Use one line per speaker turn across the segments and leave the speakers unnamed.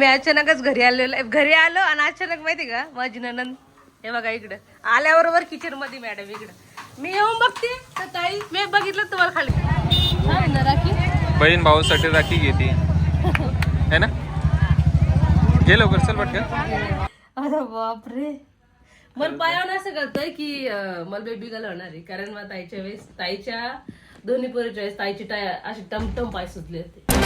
मी अचानकच घरी आलो आणि अचानक माहिती का माझी ननंद हे बघा इकडं आल्याबरोबर किचन मध्ये मॅडम इकडं मी येऊन बघते तर ताई मी बघितलं तुम्हाला खाली राखी
बहीण भाऊसाठी राखी घेते है ना. घे लवकर चल पटकन.
अरे बापरे मला पायावर असं कळतंय की मला बेबी गर्ल होणार आहे कारण मला ताईच्या वेळेस ताईच्या दोन्ही पोरीच्या वेळेस ताईची टाय अशी टमटम पाय सुचले होते.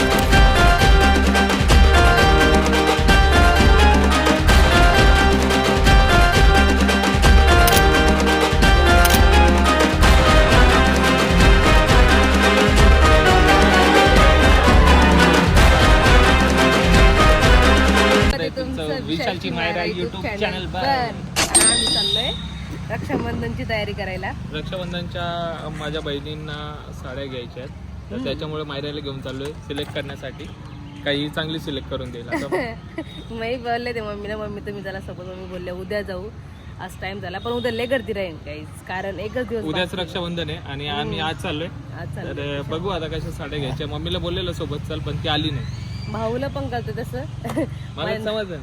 विशालची मायरा YouTube चॅनल वर
आम्ही चाललोय रक्षाबंधनची तयारी करायला.
रक्षाबंधनच्या माझ्या बहिणींना साड्या घ्यायच्या आहेत तर त्याच्यामुळे मायराला घेऊन चाललोय सिलेक्ट करण्यासाठी. काही चांगली सिलेक्ट करून देईल आता.
मी बोलले ते मम्मीला मम्मी तुम्ही त्याला सोबत मम्मी बोलले उद्या जाऊ आज टाइम झाला पण उद्या लय गर्दी राहील काहीच कारण एकच दिवस
उद्याच रक्षाबंधन आहे आणि आम्ही आज चाललोय. तर बघू आता कशा साड्या घ्यायच्या. मम्मीला बोललेलं सोबत चल पण ती आली नाही.
भाऊला पण करते तसं
मला समजलं.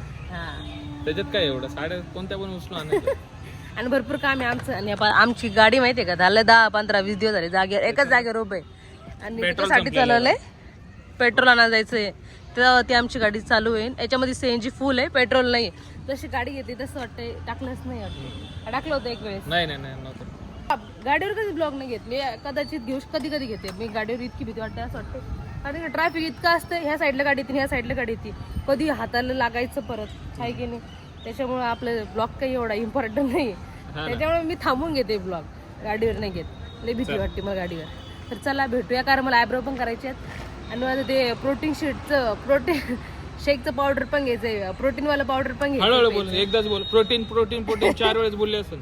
त्याच्यात काय एवढं साड्या कोणत्या पण उचलून आणायचं
आणि भरपूर काम आहे आमचं. आणि आमची गाडी माहितीये का झालं 10, 15, 20 दिवस झाले जागेवर एकच जागेवर उभे आणि त्याच्यासाठी चालवलंय पेट्रोल आणायला जायचंय तर ती आमची गाडी चालू होईल. याच्यामध्ये सीएनजी फुल आहे पेट्रोल नाही. जशी गाडी घेते तसं वाटतंय टाकलंच नाही वाटतं. टाकलं होतं एक वेळेस
नाही नव्हतं.
गाडीवर कधी ब्लॉग नाही घेत मी कदाचित घेऊ कधी घेते मी गाडीवर इतकी भीती वाटते असं वाटतं आणि ट्रॅफिक इतकं असतं ह्या साईडला गाडी येते ह्या साईडला गाडी येते कधी हाताला लागायचं परत आहे की नाही. त्याच्यामुळे आपलं ब्लॉग काही एवढा इम्पॉर्टंट नाही त्याच्यामुळे मी थांबून घेते ब्लॉग गाडीवर नाही घेत लई भीती वाटते मला गाडीवर. तर चला भेटूया कारण मला आयब्रो पण करायचे आहेत आणि मला ते प्रोटीन शेकचं पावडर पण घ्यायचंय प्रोटीनवाला पावडर पण घ्यायचं.
एकदाच बोल प्रोटीन 4 वेळेस बोलले असेल.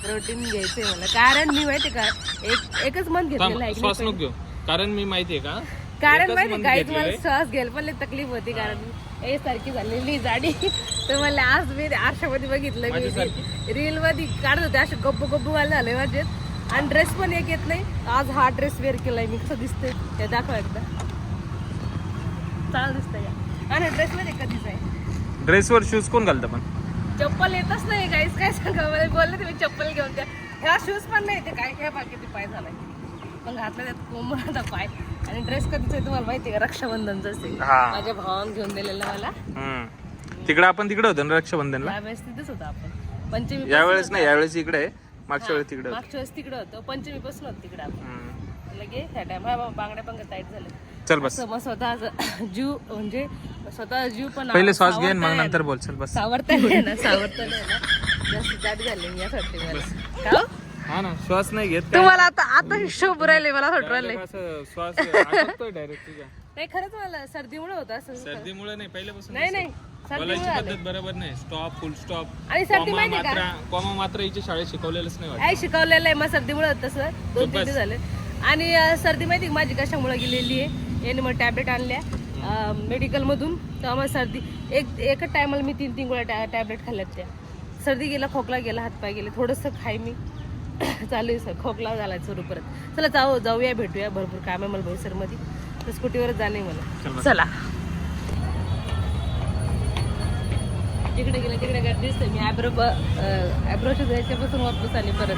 प्रोटीन घ्यायचंय मला कारण मी माहितीये का एकच मंथ घेतलेलं आहे.
श्वास नको घेऊ कारण मी माहितीये का
कारण माहिती काही तुम्हाला श्वास घ्यायला पण तकलीफ होती कारण ए सारखी झालेली जाडी तर मला आज मी आरशामध्ये बघितलं मी रील मध्ये काढत होते असे गप्पू वाले झाले माझे आणि ड्रेस पण एक येत नाही. आज हा ड्रेस वेअर केलाय मी कसं दिसतंय ते दाखवा एकदा चांगलं दिसतंय का आणि ड्रेस मध्ये कधीच आहे
ड्रेसवर शूज कोण घालतं पण
चप्पल येतच नाही काहीच काय सांगा मला बोलले तुम्ही चप्पल घेऊन द्या ह्या शूज पण नाही ते काय बाकी ते पाय झालाय पण घातलं त्यात कोंबडा पाय आणि ड्रेस कधीच आहे तुम्हाला माहितीये का रक्षाबंधनचा असेल माझ्या भावानं घेऊन दिलेला मला.
तिकडे आपण तिकडे होतो ना रक्षाबंधनला
यावेळेस तिथेच होतो आपण पंचमी
यावेळेस नाही यावेळेस इकडे आहे मागच्या वेळेस तिकडे
मागच्या वेळेस तिकडे होतो पंचमी पासून होतो तिकडे आपण लगे ह्या टाइम बांगड्या पण टाईट झाले.
चल बस
मग स्वतः जीव म्हणजे स्वतः जीव पण
पहिले श्वास घे मग नंतर बोल. चल बस
सावरता नाही ना जास्त जाडी झाली यासाठी मला
हा ना श्वास नाही घेत
तुम्हाला आता हिशोब राहिले मला राहिले
श्वास डायरेक्ट तुझा
नाही खरंच मला सर्दीमुळे होतं असं.
सर्दीमुळे नाही पहिल्यापासून
नाही
बोलायची पद्धत बरोबर नाही. स्टॉप फुल स्टॉप
आणि सर्दी माहिती का
कॉमा मात्र हिच्या शाळेत शिकवलेलंच नाही
शिकवलेलं आहे मग सर्दीमुळे होत तसं 2-3 दिवस झाले. आणि सर्दी माहिती माझी कशामुळे गेलेली आहे याने मग टॅबलेट आणल्या मेडिकल मधून तर मग सर्दी एकच टायमाला मी 3 गोळ्या टॅबलेट खाल्ल्यात त्या. सर्दी गेला खोकला गेला हातपाय गेले थोडंसं खाय मी चालू आहे खोकला झाला सुरू परत. चला जाऊया भेटूया भरपूर काम आहे मला भोईसर मध्ये तर स्कूटीवरच जाणे मला. चला तिकडे गेलं तिकडे गर्दी दिसते मी ॲब्रोच्या जायच्यापासून वापस आले परत.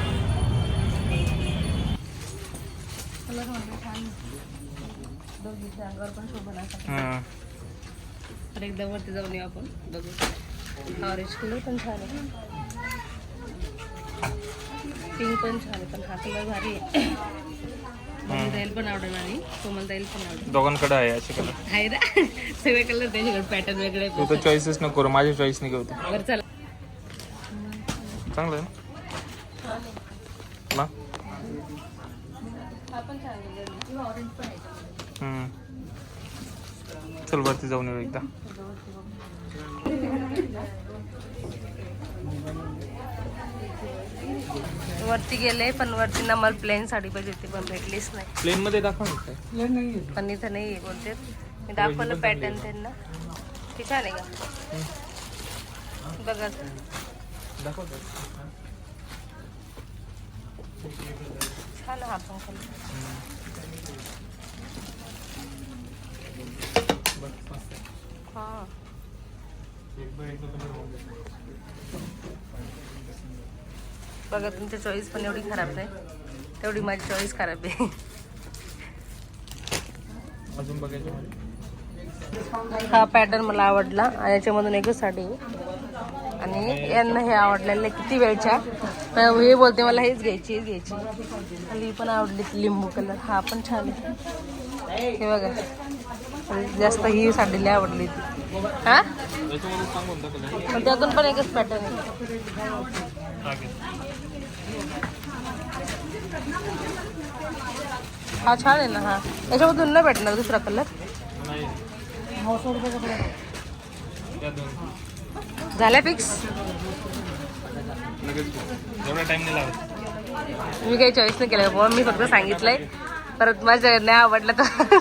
अंगावर पण शोभन असं तर एकदा वरती जाऊन येऊ आपण बघू. ऑरेंज कलर पण छान आहे पिंक पण छान आहे पण हा कलर भारी आहे. जाईल पण आवडेल आणि कोमल जाईल पण आवडेल.
दोघांकडे आहे असे कलर
आहे ना सगळे कलर त्याच्याकडे पॅटर्न वेगळे.
तू तर चॉईसेस नको करू माझी चॉईस नाही घेऊ.
बरं चला
चांगलं आहे ना
हा पण छान आहे ऑरेंज पण आहे.
चल वरती जाऊन येऊ एकदा.
वरती गेले पण वरती ना मला प्लेन साडी पाहिजे होती पण भेटलीच नाही.
प्लेन मध्ये दाखव
पण इथं नाही बोलते मी दाखवलं पॅटर्न त्यांना ते छान आहे का बघा छान हा पण हा बघा तुमची चॉईस पण एवढी खराब नाही, तेवढी माझी चॉईस खराब आहे.
अजून बघायचं.
हा पॅटर्न मला आवडला आणि याच्यामधून एकच साडी आहे. आणि यांना हे आवडलेलं किती वेळच्या, हे बोलते मला हेच घ्यायची हेच घ्यायची. ही पण आवडली लिंबू कलर, हा पण छान आहे. हे बघा जास्त ही साडी लय आवडली ती. हा
याच्यामध्ये सांग कोणता कलर.
पण त्यातून पण एकच पॅटर्न आहे. हा छान आहे ना. हा याच्यामधून नाही भेटणार दुसरा कलर.
नाही
झाल्या फिक्स.
लगेच एवढा टाइम नाही लागत.
मी काही चॉईस नाही केलं बाबा, मी फक्त सांगितलंय. परत माझ्या नाही आवडलं तर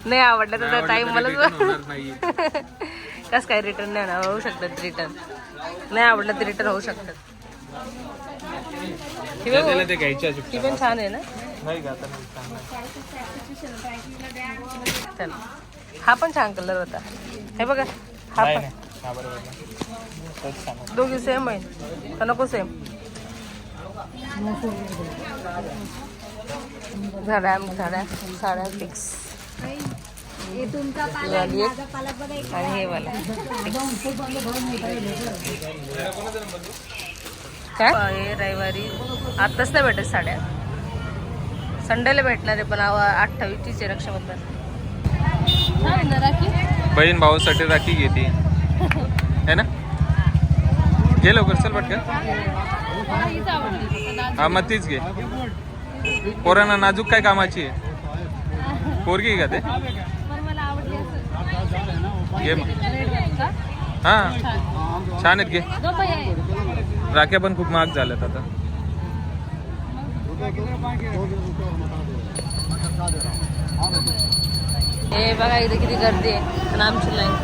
नाही आवडलं तर टाइम मला कसं काय रिटर्न नाही होणार. होऊ शकतात रिटर्न, नाही आवडलं तर रिटर्न होऊ शकतात.
ते घ्यायच्या
ती पण छान आहे ना.
नाही का आता
चल हा पण छान कलर होता. हे बघा हा पण दोघी सेम आहे का नको सेम. साड्या साड्या फिक्स. आणि हे वाला काय हे रविवारी आत्ताच नाही भेटत साड्या, संडेला भेटणार आहे. पण 28 रक्षाबंधन. राखी
बहीण भाऊसाठी राखी घेते है ना. घे लवकर चल पटकन. हा मग तीच घे. पोरांना नाजूक काय कामाची आहे. पोरगी आहे का ते. घे मग. हा छान आहेत घे. राख्या पण खूप महाग झाल्यात आता.
हे बघा इथे किती गर्दी आहे. आणि आमची लाईन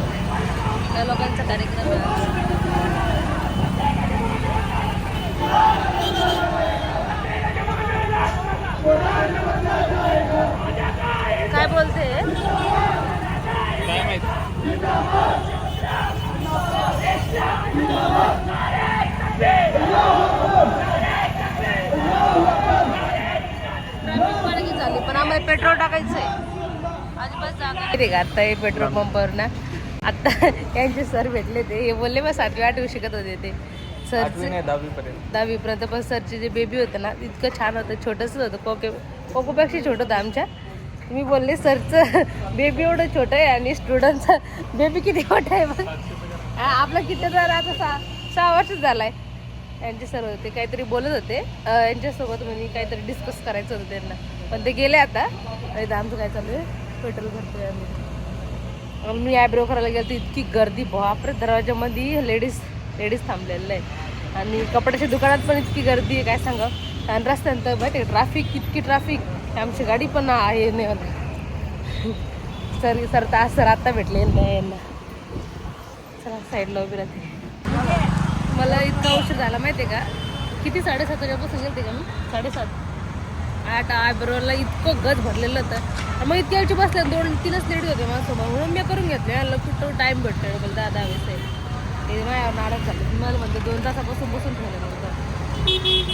त्या लोकांचा कार्यक्रम आहे. काय बोलते
काय माहिती.
झाली पण आम्हाला पेट्रोल टाकायचं आहे. अजिबात जागा आता हे पेट्रोल पंपावर ना. आता यांचे सर भेटले ते, हे बोलले मग 7वी 8वी शिकत होते ते सर. 10वी पर्यंत. पण सरचे जे बेबी होतं ना इतकं छान होतं, छोटंसं होतं. कोकोपेक्षा छोटं होतं आमच्या. मी बोलले सरचं बेबी एवढं छोटं आहे आणि स्टुडंटचं बेबी किती मोठं आहे. मग आपला किती झाला आता 6 वर्ष झालाय. यांचे सर होते काहीतरी बोलत होते यांच्यासोबत, म्हणजे काहीतरी डिस्कस करायचं होतं त्यांना. पण ते गेले आता. आणि आमचं काय चालू आहे, पेट्रोल भरतोय आम्ही. मी आयब्रो करायला गेलो तर इतकी गर्दी बापरे. दरवाजामध्ये लेडीज थांबलेलं आहे. आणि कपड्याच्या दुकानात पण इतकी गर्दी आहे काय सांगा. आणि रस्त्यानंतर माहिती आहे ट्रॅफिक, इतकी ट्रॅफिक. आमची गाडी पण आहे नाही. सर आत्ता भेटले नाही यांना. चला साईडला उभी राहते. मला इतका उशीर झाला माहिती आहे का. किती 7:30 वाजेपासून गेलते का मी. 7:30 8 आयब्रोला इतकं गज भरलेलं होतं. मग इतक्या वेळची बसल्या 2-3च लेडीज होते माझ्यासोबत, म्हणून मी करून घेतले. याला कुठं टाईम भेटतो बोल 10 वेळेस. ते माझ्यावर नाराज झालं. मला म्हणते 2 तासापासून बसून ठेवलं नव्हतं.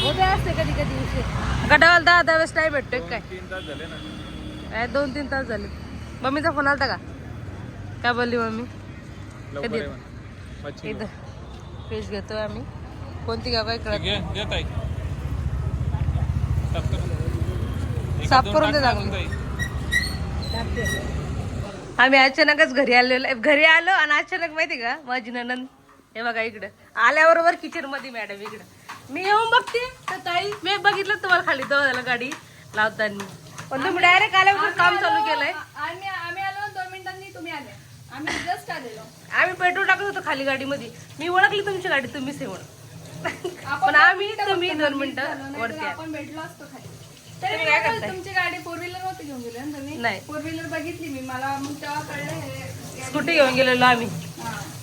होते असते कधी कधी उशीर. गडावाला 10 वेळेस टाईम भेटतोय काय.
3 तास झाले ना.
2-3 तास झाले. मम्मीचा फोन आलता का. काय बोलली मम्मी. कधी इथं फिश घेतोय आम्ही. कोणती घ्या काय कळत. साफ करून दे चांगली. आम्ही अचानकच घरी आलो आणि अचानक माहिती का माझी नणंद हे बघा इकडं आल्याबरोबर किचन मध्ये मॅडम इकडं. मी येऊन बघते तर ताई मी बघितलं तुम्हाला खाली दवाला गाडी लावताना. पण तुम्ही डायरेक्ट आल्यावर काम चालू केलंय.
आम्ही आलो 2 मिनिटांनी तुम्ही आले. आम्ही जस्ट आलेलो.
आम्ही पेट्रोल टाकत होतो खाली गाडीमध्ये. मी ओळखली तुमची गाडी तुम्हीच आहे म्हणून. पण आम्ही तुम्ही 2 मिनिटं वरती
आपण भेटलो असतो खाली.
तुम्ही काय करताय.
तुमची गाडी 4 व्हीलर नव्हती घेऊन गेले ना तुम्ही.
नाही
4 व्हीलर बघितली मी. मला मग तेव्हा कळलं
स्कूटी घेऊन गेलेलो आम्ही.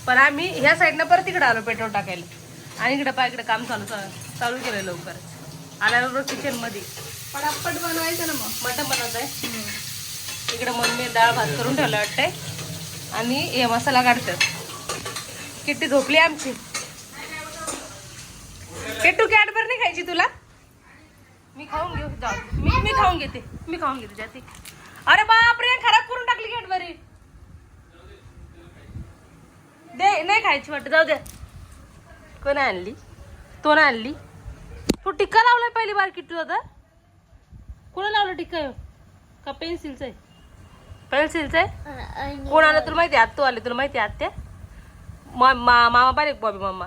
पण आम्ही ह्या साईडनं परत इकडे आलो पेट्रोल टाकायला. आणि इकडे इकडे काम चालू केलं लवकर. आल्याबरोबर किचन मध्ये
पटापट बनवायचं ना. मग
मटण बनवत आहे इकडे. मम्मी डाळ भात करून ठेवला वाटतंय. आणि हे मसाला काढतात. किट्टी झोपली आमची. किट्टू कॅडबर नाही खायची तुला? मी खाऊन घेऊ जाऊ. मी खाऊन घेते जाते. अरे बापरे खराब करून टाकली कॅडबरी. दे नाही खायची वाटत, जाऊ दे. कोण आणली? तो ना आणली. तू टिक्का लावलाय पहिली बार किट्टू दादा? कोणा लावला टिक्का का पेन्सिलचा आहे? पेन्सिलचा आहे. कोण आलं तुला माहिती? आत्तू आले तुला माहिती? आत्या मामा बारीक बॉबी मामा.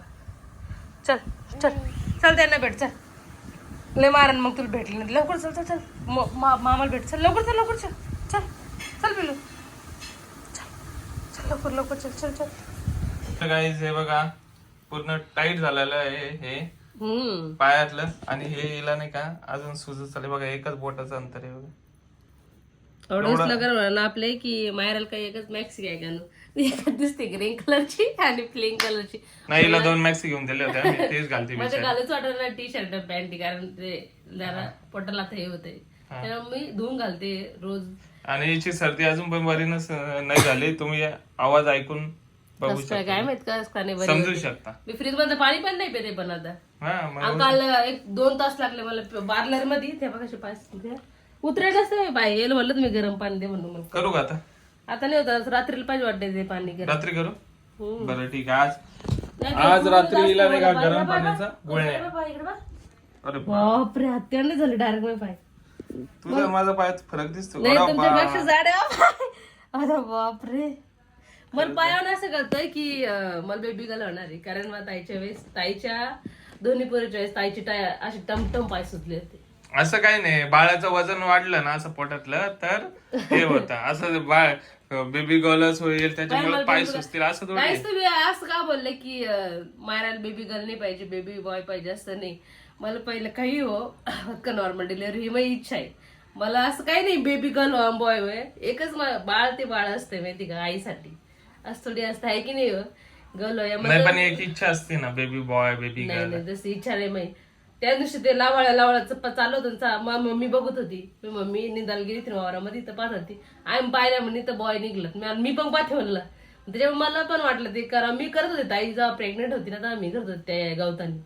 चल चल चल त्यांना भेट. चल लय मारण मग तुला भेटली नाही. लवकर चल चल चल मामाला भेट. चल लवकर चल लवकर चल चल चल पिलू चल लवकर लवकर चल चल चल.
गाईज हे बघा पूर्ण टाईट झालेलं आहे हे पायातलं आणि हे हिला नाही का अजून सुजत चालले बघा. एकच बोटाचं अंतर आहे बघा.
एवढंच लगर ना आपले की मायराला काही एकच मॅक्सी आहे का एकच दिसते ग्रीन कलरची आणि प्लेन कलरची.
नाही हिला 2 मॅक्सी घेऊन दिले होते मी तेच घालते.
माझ्या घालूच वाटत ना टी शर्ट पॅन्ट कारण ते जरा पोटाला हे होते त्यामुळे मी धुवून घालते रोज.
आणि हिची सर्दी अजून पण बरी नाही झाली. तुम्ही आवाज ऐकून बघू शकता.
काय माहित का नाही बरं
समजू शकता.
मी फ्रीज मध्ये पाणी पण नाही पिते पण आता.
हा
काल 1-2 तास लागले मला बार्लर मध्ये. ते बघा पास उतरायलाच नाही पाय येईल म्हणलं तुम्ही गरम पाणी दे म्हणून.
करू का आता?
आता नाही होत रात्रीला पाहिजे वाटते ते पाणी गरम.
रात्री करू बरं ठीक आहे. आज रात्री हिला नाही का गरम पाण्याचा गुळण्या. अरे
बापरे हत्याने झाले डायरेक्ट मी पाय.
तुझा माझा पायात फरक दिसतो.
नाही तुमच्यापेक्षा जाड आहे. अरे बापरे मला पायावर असं कळतंय की मला बेबी गर्ल होणार आहे कारण मला ताईच्या वेळेस ताईच्या दोन्ही पोरीच्या वेळेस ताईची टाय अशी टमटम पाय सुचले होते.
असं काही नाही. बाळाचं वजन वाढलं ना असं पोटातलं तर हे होतं. असं बाळ बेबी गर्लच होईल त्याच्यामुळे पाय सुचतील असं थोडं.
काहीच तुम्ही असं का बोलले की मायराला बेबी गर्ल नाही पाहिजे बेबी बॉय पाहिजे असं नाही. मला पहिलं काही हो का नॉर्मल डिलिव्हरी ही माझी इच्छा आहे. मला असं काही नाही बेबी गर्ल बॉय होय एकच बाळ ते बाळ असते माहिती का आईसाठी असं थोडी असतं आहे की नाही हो गर्ल
नाही पण एक इच्छा असते ना बेबी बॉय बेबी गर्ल.
नाही तशी इच्छा नाही माहिती. त्या दिवशी ते लावाळ्याचं चालू होतं मम्मी बघत होती. मी मम्मी निंदाला गेली ती वावरामध्ये तर पाहत होती. आम्ही पाहिल्या म्हणे तर बॉय निघलं मी पण पाहते म्हणलं. त्याच्यामुळे मला पण वाटलं ते करा. मी करत होते ताई जेव्हा प्रेग्नेंट होती ना तेव्हा मी करत होते त्या गवतानी.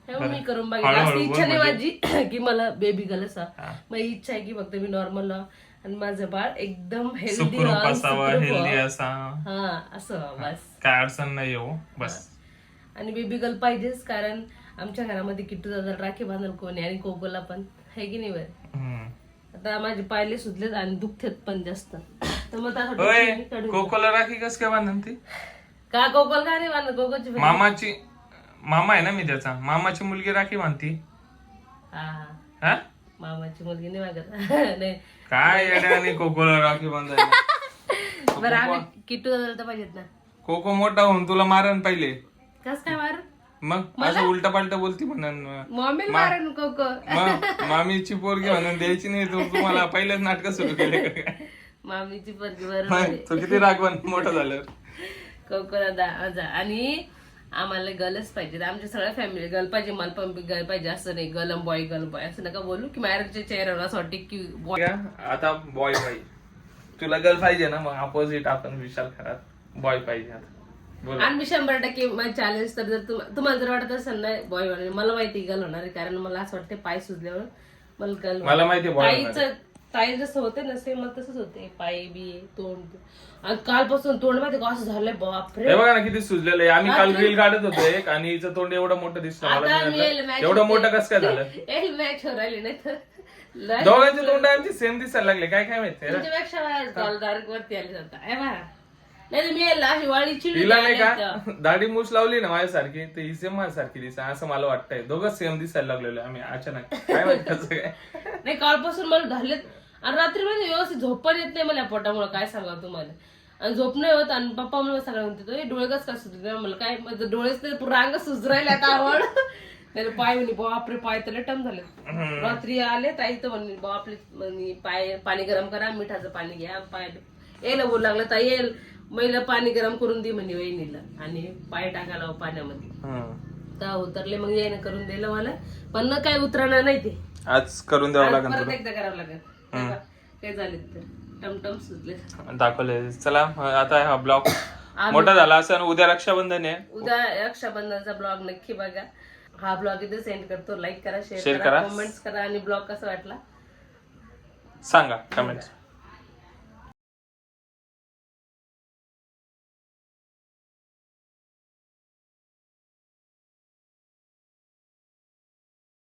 त्यामुळे मी करून बघितलं. अशी इच्छा नाही माझी की मला बेबी गर्ल असा. माझी इच्छा आहे की फक्त मी नॉर्मल आणि माझं बाळ एकदम हेल्दी
असा
हा असं बस
काय अडचण नाही हो बस.
आणि बेबी गर्ल पाहिजेच कारण आमच्या घरामध्ये किट्टू दादा राखी बांधल कोणी आणि कोकोला पण आहे की नाही बरं. आता माझे पायले सुचलेत आणि दुखतेत पण जास्त तर मग
कोकोला राखी कस काय बांधन ती
का कोकोला का नाही बांधत? कोकोची
मामाची मामा आहे ना मी त्याचा मामाची मुलगी राखी बांधती.
हा मामाची मुलगी नाही मागत नाही
काय येड्याने कोकोला राखी बांधायला.
बरं आम्ही किट्टू दादा तर पाहिजेत ना.
कोको मोठा होऊन तुला मारन पहिले.
कस काय मार
मग असं उलटा पालटा बोलती म्हणून
मम्मी मारण कोको.
मग मामीची पोरगी म्हणून द्यायची नाही. तुम्हाला पहिलेच नाटक सुरू केले.
मामीची पोरगी बरोबर
तो किती रागवान मोठा झालं
कोको दादा. आणि आम्हाला गर्लच पाहिजे. आमच्या सगळ्या फॅमिली गर्ल पाहिजे. मला पण गर्ल पाहिजे असं नाही गर्ल बॉय असं नका बोलू की मॅरेजच्या चेहऱ्यावर असं वाटते की बॉय.
आता बॉय पाहिजे तुला गर्ल पाहिजे ना. मग अपोजिट आपण विशाल खरात बॉय पाहिजे आता.
आणि मी 100% माझं चॅलेंज तर जर तुम्हाला जर वाटत असेल ना बॉय होणार मला माहिती गर्ल होणार आहे कारण मला असं वाटतं पाय सुजल्यावर मला गर्ल.
मला माहिती
ताई जसं होते ना सेम मला तसंच होते. पाय बी तोंड आणि कालपासून तोंड माहिती का असं झालंय बापरे.
बघा ना किती सुजलेलं आहे. आम्ही काल रील काढत होतो एक आणि हिचं तोंड एवढं मोठं दिसतं. मला एवढं मोठं कसं काय झालं
मॅच हो राहिली नाही तर
दोघांचे तोंड आमचे सेम दिसायला लागले. काय काय माहिती
तुमच्यापेक्षा वरती आले जाता नाही मी अशी वाळीची
तिला नाही का दाढी मूस लावली ना माझ्यासारखी तर ही सेम माझ्यासारखी दिसा असं मला वाटतंय. दोघं सेम दिसायला लागलेलो आम्ही अचानक काय माहिती कसं काय.
नाही कालपासून मला झालेत आणि रात्री म्हणजे व्यवस्थित झोप पण येत नाही मला पोटामुळे काय सांगा तुम्हाला. आणि झोप नाही होत आणि पप्पा मला सगळं म्हणते डोळे कस काय सुचले मला काय माझं डोळेच ते रांग सुजरायला आता आवड नाही. पाय म्हणे बापरे पाय तर टम झाले. रात्री आले ताई तर म्हणणे बापरे पाय पाणी गरम करा मिठाचं पाणी घ्या पाय यायला बोलू लागलं ताई येईल महिला पाणी गरम करून दे म्हणे वहिनीला आणि पाय टाकायला पाण्यामध्ये तर उतरले. मग यायनं करून दिलं मला पण काय उतरणार नाही ते
आज करून द्यावं लागेल.
परत एकदा करावं लागेल. काय झाले तर टमटम सुचले
दाखवले. चला आता हा ब्लॉग मोठा झाला असं. उद्या रक्षाबंधन आहे.
उद्या रक्षाबंधनचा ब्लॉग नक्की बघा. हा ब्लॉग इथे सेंड करतो. लाईक करा,
Share
शेअर
करा.
करा, कमेंट्स करा आणि ब्लॉग कसा वाटला
सांगा कमेंट्स.